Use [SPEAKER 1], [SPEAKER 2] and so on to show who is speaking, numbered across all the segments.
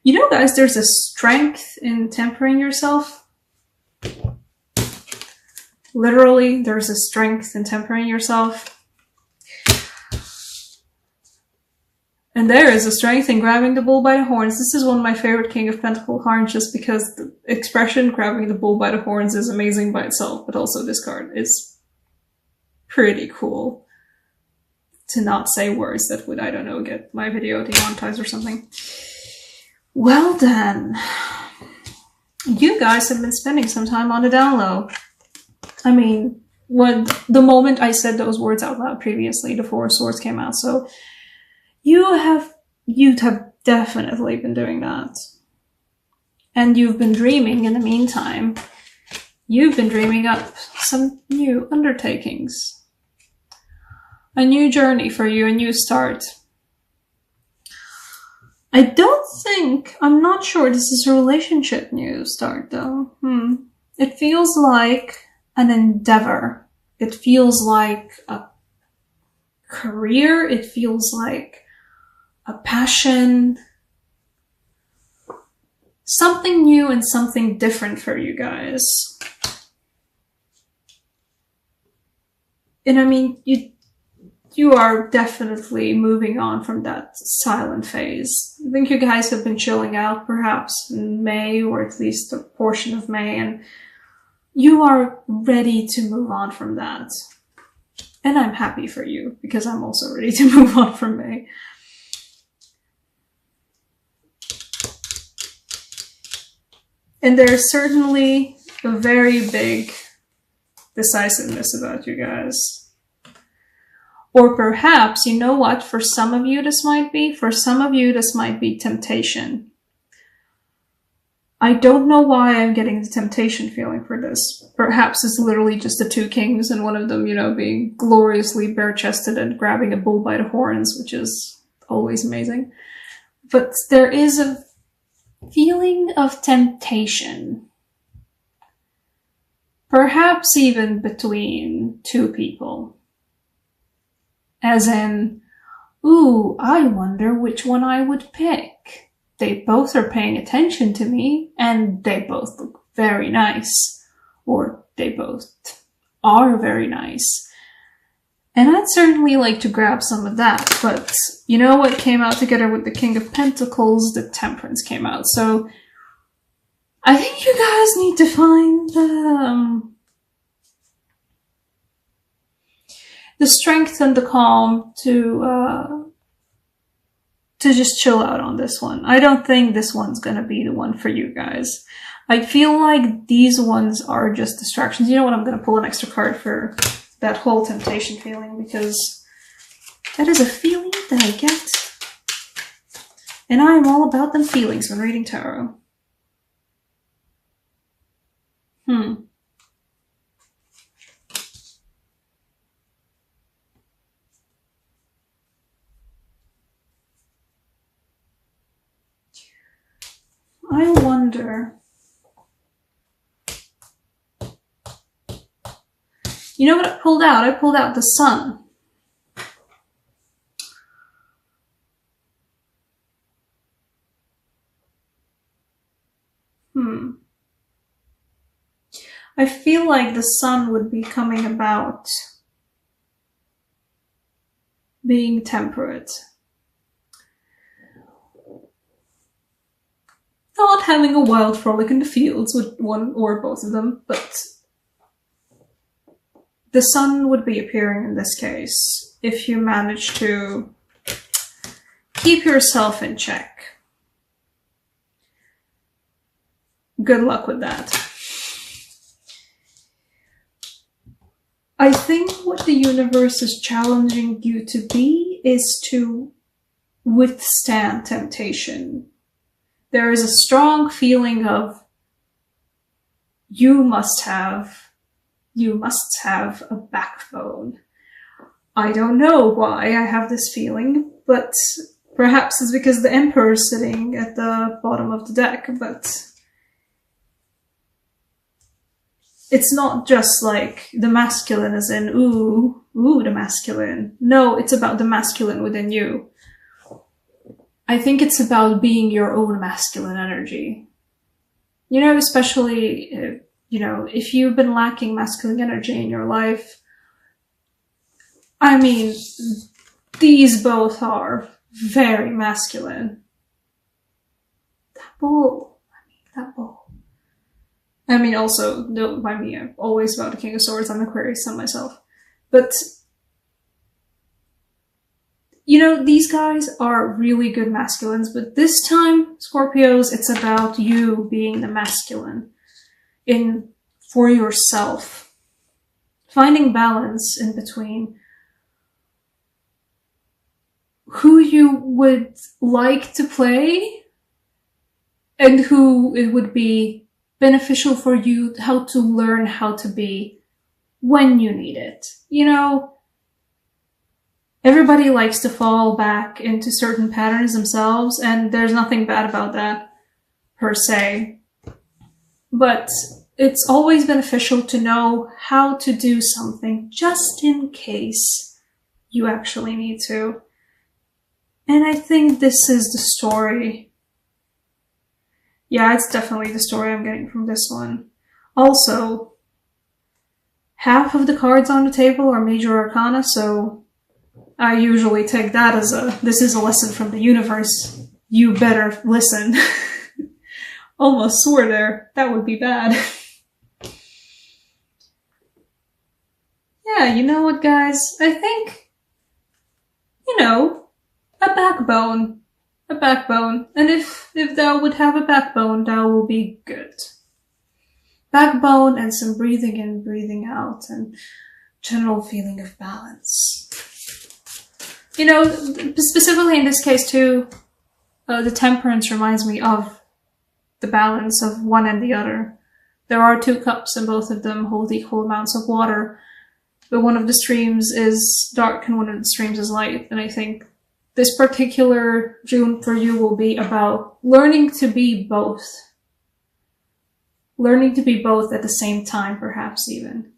[SPEAKER 1] You know, guys, there's a strength in tempering yourself. Literally, there's a strength in tempering yourself. And there is a strength in grabbing the bull by the horns. This is one of my favorite King of Pentacle cards just because the expression grabbing the bull by the horns is amazing by itself, but also this card is pretty cool. To not say words that would, I don't know, get my video demonetized or something. Well then, you guys have been spending some time on the down low. I mean, the moment I said those words out loud previously, the Four of Swords came out, so you'd have definitely been doing that. And you've been dreaming in the meantime. You've been dreaming up some new undertakings. A new journey for you, a new start. I'm not sure this is a relationship new start though. It feels like an endeavor. It feels like a career. It feels like a passion. Something new and something different for you guys. And I mean, you are definitely moving on from that silent phase. I think you guys have been chilling out perhaps in May, or at least a portion of May, and you are ready to move on from that. And I'm happy for you, because I'm also ready to move on from May. And there's certainly a very big decisiveness about you guys. Or perhaps, you know what, for some of you this might be? For some of you this might be temptation. I don't know why I'm getting the temptation feeling for this. Perhaps it's literally just the two kings and one of them, you know, being gloriously bare-chested and grabbing a bull by the horns, which is always amazing. But there is a feeling of temptation. Perhaps even between two people. As in, ooh, I wonder which one I would pick. They both are paying attention to me, and they both look very nice. Or they both are very nice. And I'd certainly like to grab some of that, but you know what came out together with the King of Pentacles? The Temperance came out. So I think you guys need to find the strength and the calm to just chill out on this one. I don't think this one's gonna be the one for you guys. I feel like these ones are just distractions. You know what? I'm gonna pull an extra card for that whole temptation feeling, because that is a feeling that I get. And I am all about them feelings when reading tarot. I wonder. You know what I pulled out? I pulled out the Sun. I feel like the Sun would be coming about being temperate. Not having a wild frolic in the fields with one or both of them, but the Sun would be appearing in this case if you manage to keep yourself in check. Good luck with that. I think what the universe is challenging you to be is to withstand temptation. There is a strong feeling of you must have a backbone. I don't know why I have this feeling, but perhaps it's because the Emperor is sitting at the bottom of the deck, but it's not just like the masculine as in, ooh, the masculine. No, it's about the masculine within you. I think it's about being your own masculine energy. You know, especially, if you've been lacking masculine energy in your life, I mean, these both are very masculine. That bull. I mean, also, don't mind me, I'm always about the King of Swords. I'm Aquarius sun myself. But, these guys are really good masculines, but this time, Scorpios, it's about you being the masculine for yourself. Finding balance in between who you would like to play and who it would be beneficial for you, how to learn how to be when you need it. Everybody likes to fall back into certain patterns themselves, and there's nothing bad about that per se. But it's always beneficial to know how to do something just in case you actually need to. And I think this is the story. Yeah, it's definitely the story I'm getting from this one. Also, half of the cards on the table are major arcana, so I usually take that as this is a lesson from the universe. You better listen. Almost swore there. That would be bad. Yeah, you know what, guys? I think, a backbone. A backbone. And if thou would have a backbone, thou will be good. Backbone and some breathing in, breathing out, and general feeling of balance. Specifically in this case too, the temperance reminds me of the balance of one and the other. There are 2 cups and both of them hold equal amounts of water, but one of the streams is dark and one of the streams is light. And I think this particular June for you will be about learning to be both. Learning to be both at the same time, perhaps even.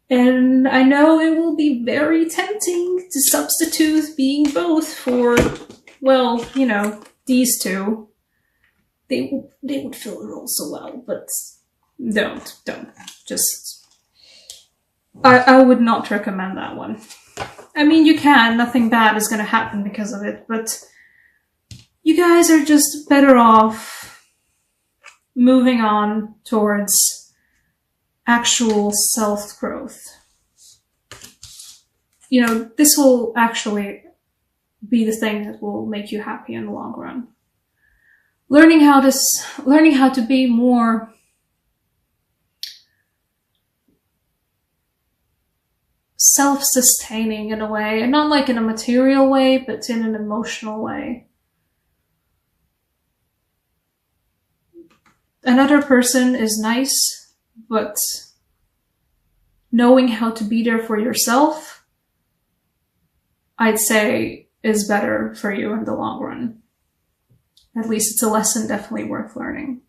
[SPEAKER 1] And I know it will be very tempting to substitute being both for, well, these two. They would fill the role so well, but don't. Just, I would not recommend that one. I mean, you can, nothing bad is gonna happen because of it, but you guys are just better off moving on towards actual self-growth. This will actually be the thing that will make you happy in the long run. Learning how to be more self-sustaining in a way, and not like in a material way, but in an emotional way. Another person is nice, but knowing how to be there for yourself, I'd say, is better for you in the long run. At least it's a lesson definitely worth learning.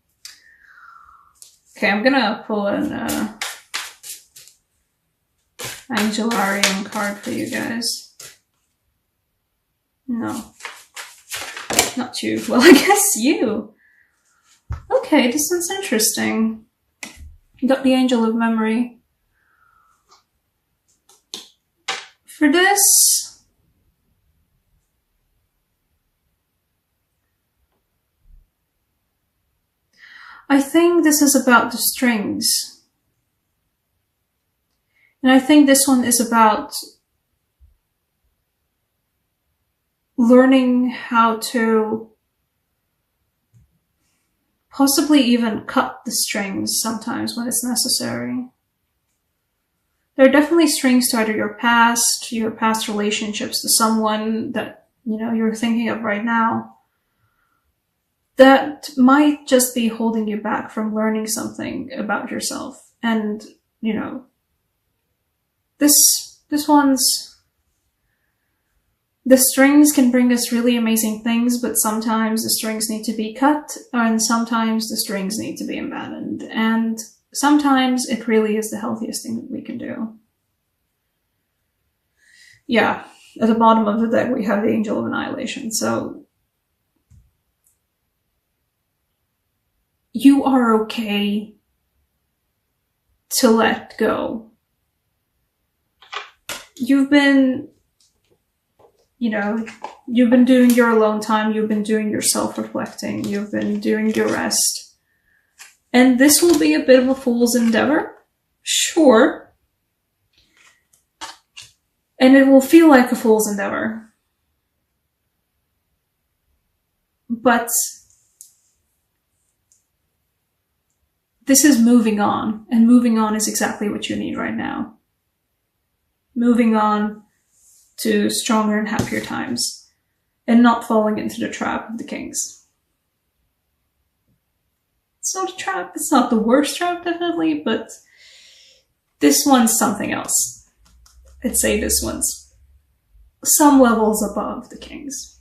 [SPEAKER 1] Okay, I'm gonna pull an Angelarium card for you guys. No. Not you. Well, I guess you. Okay, this one's interesting. Got the Angel of Memory. For this, I think this is about the strings. And I think this one is about learning how to possibly even cut the strings sometimes when it's necessary. There are definitely strings to either your past relationships, to someone that, you're thinking of right now, that might just be holding you back from learning something about yourself. And, the strings can bring us really amazing things, but sometimes the strings need to be cut, and sometimes the strings need to be abandoned. And sometimes it really is the healthiest thing that we can do. Yeah, At the bottom of the deck, we have the Angel of Annihilation. So you are okay to let go. You've been, you've been doing your alone time, you've been doing your self-reflecting, you've been doing your rest. And this will be a bit of a fool's endeavor, sure. And it will feel like a fool's endeavor. But this is moving on, and moving on is exactly what you need right now. Moving on to stronger and happier times, and not falling into the trap of the kings. It's not a trap, it's not the worst trap, definitely, but this one's something else. I'd say this one's some levels above the kings.